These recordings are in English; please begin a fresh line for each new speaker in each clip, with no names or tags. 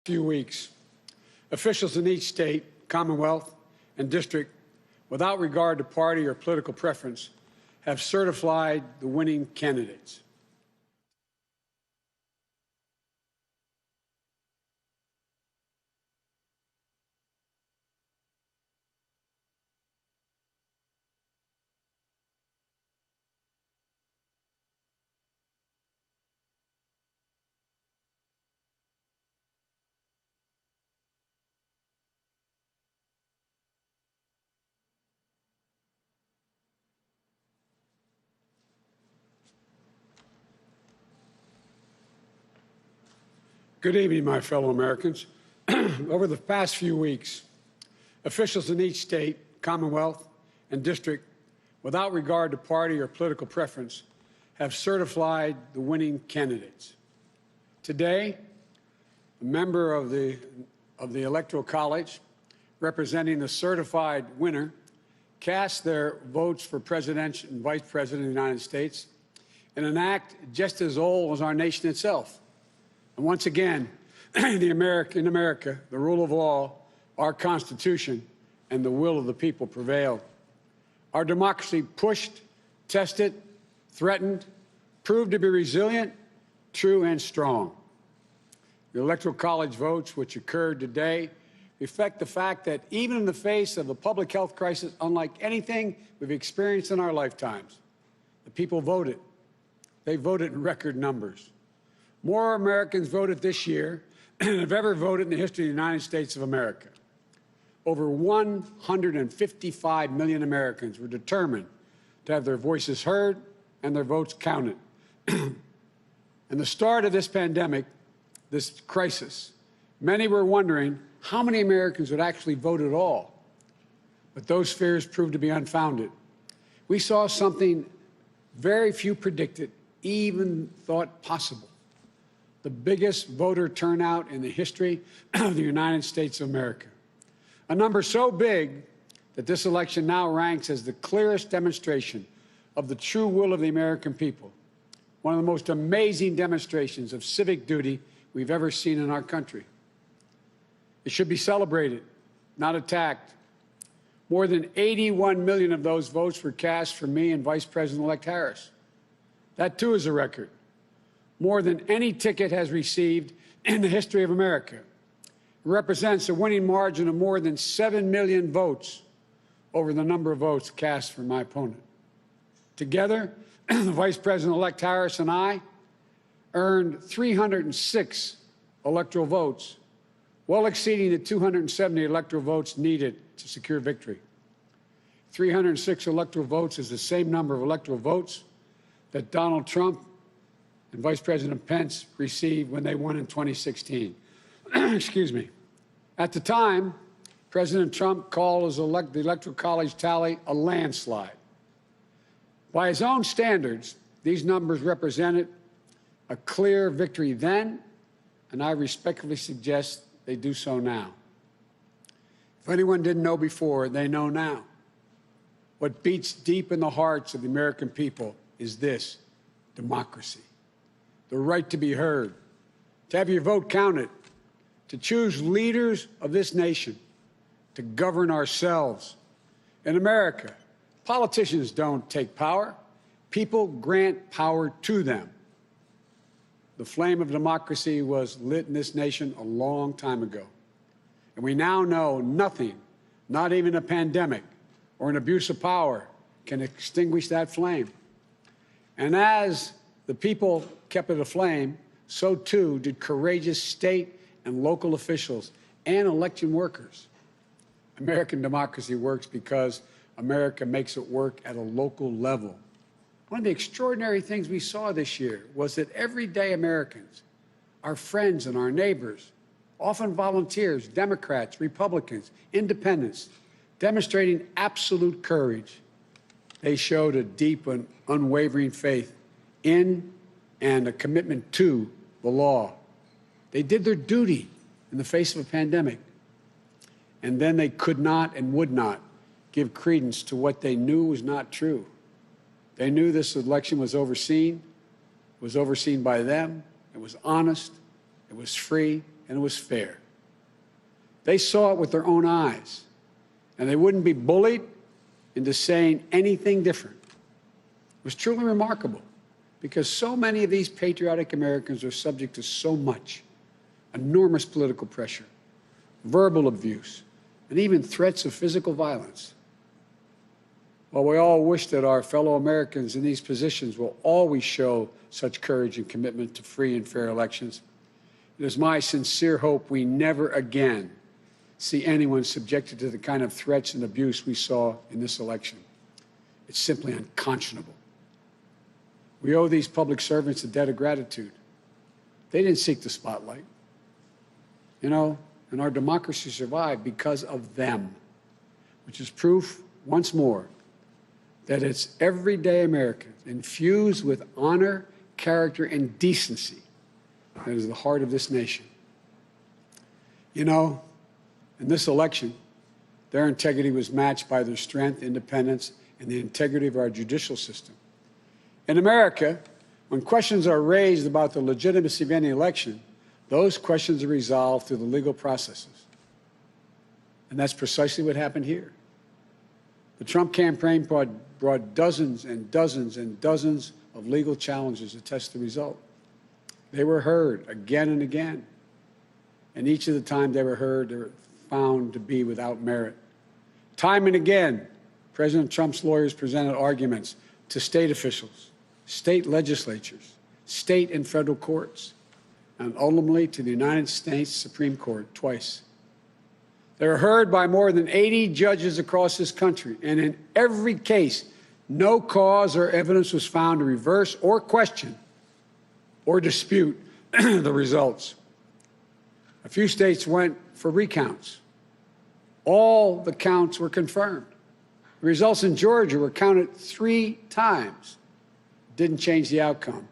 Few weeks, officials in each state, commonwealth, and district, without regard to party or political preference, have certified the winning candidates. Good evening, my fellow Americans. Over the past few weeks, officials in each state, commonwealth, and district, without regard to party or political preference, have certified the winning candidates. Today, a member of the Electoral College, representing the certified winner, cast their votes for President and Vice President of the United States in an act just as old as our nation itself. And once again, in America, the rule of law, our Constitution, and the will of the people prevailed. Our democracy pushed, tested, threatened, proved to be resilient, true, and strong. The Electoral College votes, which occurred today, reflect the fact that even in the face of a public health crisis unlike anything we've experienced in our lifetimes, the people voted. They voted in record numbers. More Americans voted this year than have ever voted in the history of the United States of America. Over 155 million Americans were determined to have their voices heard and their votes counted. In the start of this pandemic, this crisis, many were wondering how many Americans would actually vote at all. But those fears proved to be unfounded. We saw something very few predicted, even thought possible. The biggest voter turnout in the history of the United States of America. A number so big that this election now ranks as the clearest demonstration of the true will of the American people. One of the most amazing demonstrations of civic duty we've ever seen in our country. It should be celebrated, not attacked. More than 81 million of those votes were cast for me and Vice President-elect Harris. That, too, is a record. More than any ticket has received in the history of America. It represents a winning margin of more than 7 million votes over the number of votes cast for my opponent. Together, the Vice President-elect Harris and I earned 306 electoral votes, well exceeding the 270 electoral votes needed to secure victory. 306 electoral votes is the same number of electoral votes that Donald Trump and Vice President Pence received when they won in 2016. Excuse me. At the time, President Trump called the Electoral College tally a landslide. By his own standards, these numbers represented a clear victory then, and I respectfully suggest they do so now. If anyone didn't know before, they know now. What beats deep in the hearts of the American people is this: democracy. The right to be heard, to have your vote counted, to choose leaders of this nation, to govern ourselves. In America, politicians don't take power. People grant power to them. The flame of democracy was lit in this nation a long time ago. And we now know nothing, not even a pandemic or an abuse of power, can extinguish that flame. And as the people kept it aflame, so too did courageous state and local officials and election workers. American democracy works because America makes it work at a local level. One of the extraordinary things we saw this year was that everyday Americans, our friends and our neighbors, often volunteers, Democrats, Republicans, independents, demonstrating absolute courage. They showed a deep and unwavering faith in and a commitment to the law. They did their duty in the face of a pandemic. And then they could not and would not give credence to what they knew was not true. They knew this election was overseen by them, it was honest, it was free, and it was fair. They saw it with their own eyes, and they wouldn't be bullied into saying anything different. It was truly remarkable, because so many of these patriotic Americans are subject to so much enormous political pressure, verbal abuse, and even threats of physical violence. While we all wish that our fellow Americans in these positions will always show such courage and commitment to free and fair elections, it is my sincere hope we never again see anyone subjected to the kind of threats and abuse we saw in this election. It's simply unconscionable. We owe these public servants a debt of gratitude. They didn't seek the spotlight. You know, and our democracy survived because of them, which is proof, once more, that it's everyday Americans infused with honor, character, and decency that is the heart of this nation. You know, in this election, their integrity was matched by their strength, independence, and the integrity of our judicial system. In America, when questions are raised about the legitimacy of any election, those questions are resolved through the legal processes. And that's precisely what happened here. The Trump campaign brought dozens and dozens and dozens of legal challenges to test the result. They were heard again and again. And each of the time they were heard, they were found to be without merit. Time and again, President Trump's lawyers presented arguments to state officials, state legislatures, state and federal courts, and ultimately to the United States Supreme Court twice. They were heard by more than 80 judges across this country, and in every case, no cause or evidence was found to reverse or question or dispute the results. A few states went for recounts. All the counts were confirmed. The results in Georgia were counted 3 times. Didn't change the outcome.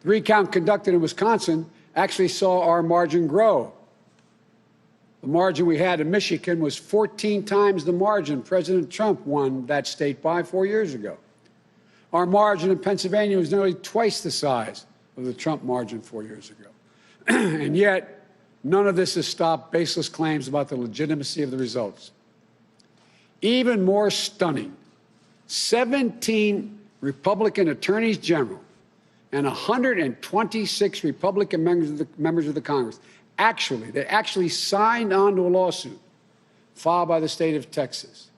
The recount conducted in Wisconsin actually saw our margin grow. The margin we had in Michigan was 14 times the margin President Trump won that state by 4 years ago. Our margin in Pennsylvania was nearly twice the size of the Trump margin 4 years ago. And yet, none of this has stopped baseless claims about the legitimacy of the results. Even more stunning, 17 Republican attorneys general and 126 Republican members of the Congress actually signed on to a lawsuit filed by the state of Texas.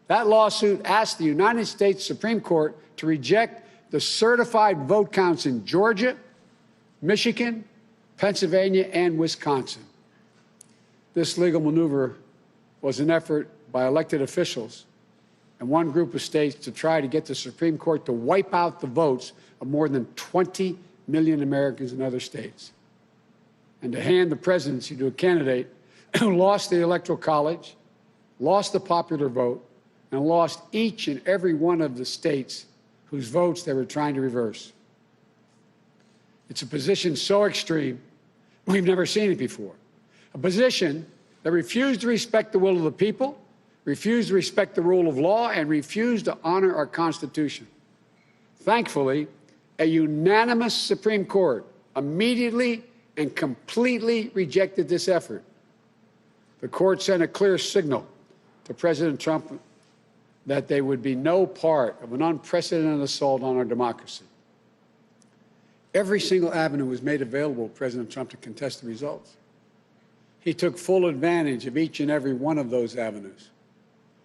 That lawsuit asked the United States Supreme Court to reject the certified vote counts in Georgia, Michigan, Pennsylvania, and Wisconsin. This legal maneuver was an effort by elected officials and one group of states to try to get the Supreme Court to wipe out the votes of more than 20 million Americans in other states, and to hand the presidency to a candidate who lost the Electoral College, lost the popular vote, and lost each and every one of the states whose votes they were trying to reverse. It's a position so extreme, we've never seen it before. A position that refused to respect the will of the people, refused to respect the rule of law, and refused to honor our Constitution. Thankfully, a unanimous Supreme Court immediately and completely rejected this effort. The court sent a clear signal to President Trump that there would be no part of an unprecedented assault on our democracy. Every single avenue was made available to President Trump to contest the results. He took full advantage of each and every one of those avenues.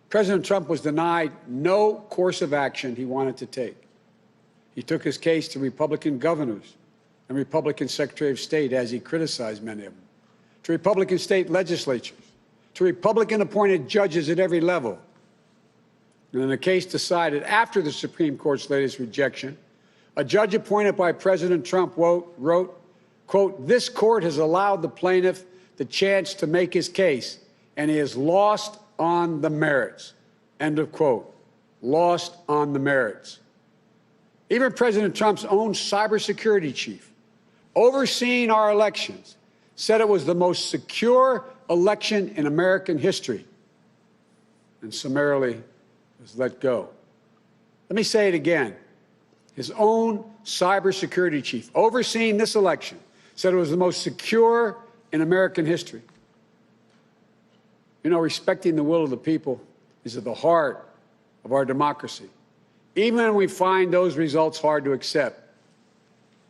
President Trump was denied no course of action he wanted to take. He took his case to Republican governors and Republican Secretary of State, as he criticized many of them, to Republican state legislatures, to Republican-appointed judges at every level. And in a case decided after the Supreme Court's latest rejection, a judge appointed by President Trump wrote, quote, "This court has allowed the plaintiff the chance to make his case, and he has lost on the merits," end of quote. Lost on the merits. Even President Trump's own cybersecurity chief, overseeing our elections, said it was the most secure election in American history, and summarily was let go. Let me say it again. His own cybersecurity chief, overseeing this election, said it was the most secure in American history. You know, respecting the will of the people is at the heart of our democracy, even when we find those results hard to accept.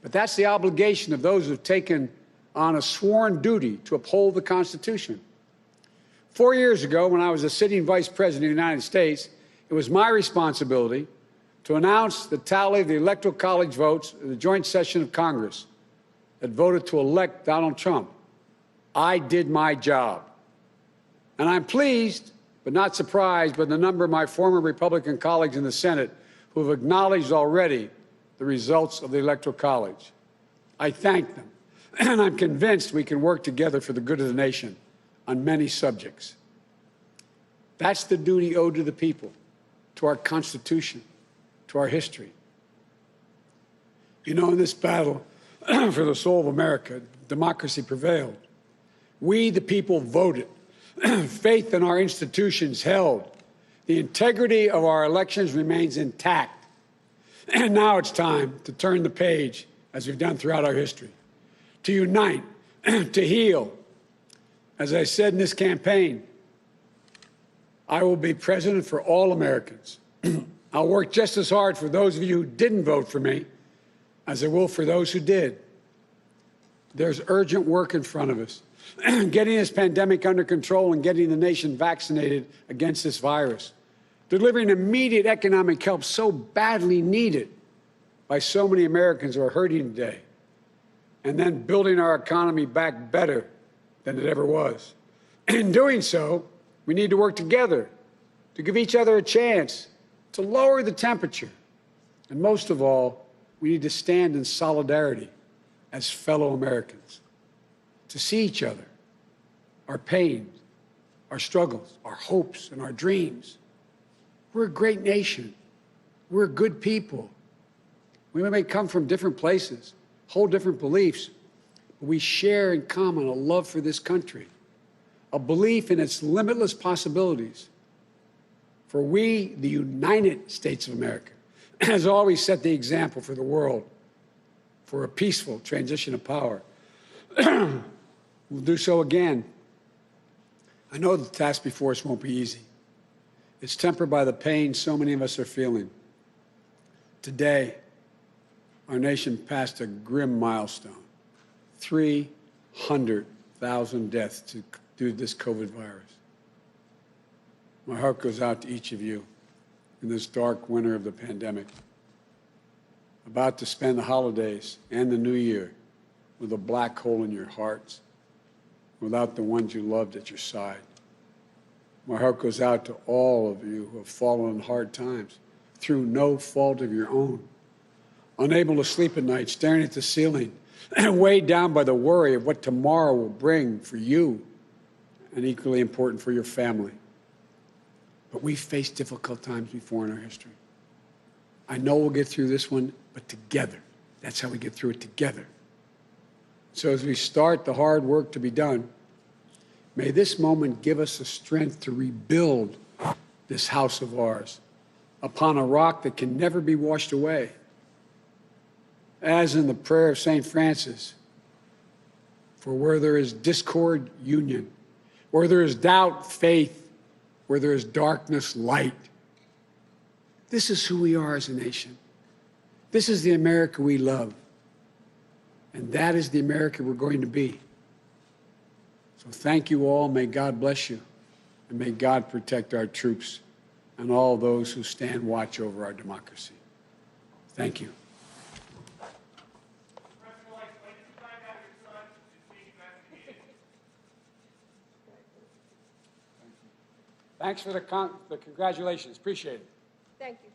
But that's the obligation of those who've taken on a sworn duty to uphold the Constitution. 4 years ago, when I was the sitting Vice President of the United States, it was my responsibility to announce the tally of the Electoral College votes in the joint session of Congress that voted to elect Donald Trump. I did my job. And I'm pleased, but not surprised, by the number of my former Republican colleagues in the Senate who have acknowledged already the results of the Electoral College. I thank them, and I'm convinced we can work together for the good of the nation on many subjects. That's the duty owed to the people, to our Constitution, to our history. You know, in this battle for the soul of America, democracy prevailed. We, the people, voted. Faith in our institutions held. The integrity of our elections remains intact. And now it's time to turn the page, as we've done throughout our history, to unite, to heal. As I said in this campaign, I will be president for all Americans. I'll work just as hard for those of you who didn't vote for me as I will for those who did. There's urgent work in front of us, getting this pandemic under control and getting the nation vaccinated against this virus, delivering immediate economic help so badly needed by so many Americans who are hurting today, and then building our economy back better than it ever was. In doing so, we need to work together to give each other a chance to lower the temperature. And most of all, we need to stand in solidarity as fellow Americans, to see each other, our pains, our struggles, our hopes, and our dreams. We're a great nation. We're good people. We may come from different places, hold different beliefs, but we share in common a love for this country, a belief in its limitless possibilities. For we, the United States of America, has always set the example for the world for a peaceful transition of power. We'll do so again. I know the task before us won't be easy. It's tempered by the pain so many of us are feeling. Today, our nation passed a grim milestone: 300,000 deaths due to this COVID virus. My heart goes out to each of you in this dark winter of the pandemic, about to spend the holidays and the new year with a black hole in your hearts, without the ones you loved at your side. My heart goes out to all of you who have fallen in hard times through no fault of your own, unable to sleep at night, staring at the ceiling, and weighed down by the worry of what tomorrow will bring for you, and equally important, for your family. But we've faced difficult times before in our history. I know we'll get through this one, but together. That's how we get through it, together. So as we start the hard work to be done, may this moment give us the strength to rebuild this house of ours upon a rock that can never be washed away. As in the prayer of St. Francis, for where there is discord, union; where there is doubt, faith; where there is darkness, light. This is who we are as a nation. This is the America we love. And that is the America we're going to be. So thank you all. May God bless you. And may God protect our troops and all those who stand watch over our democracy. Thank you. Thanks for the congratulations. Appreciate it.
Thank you.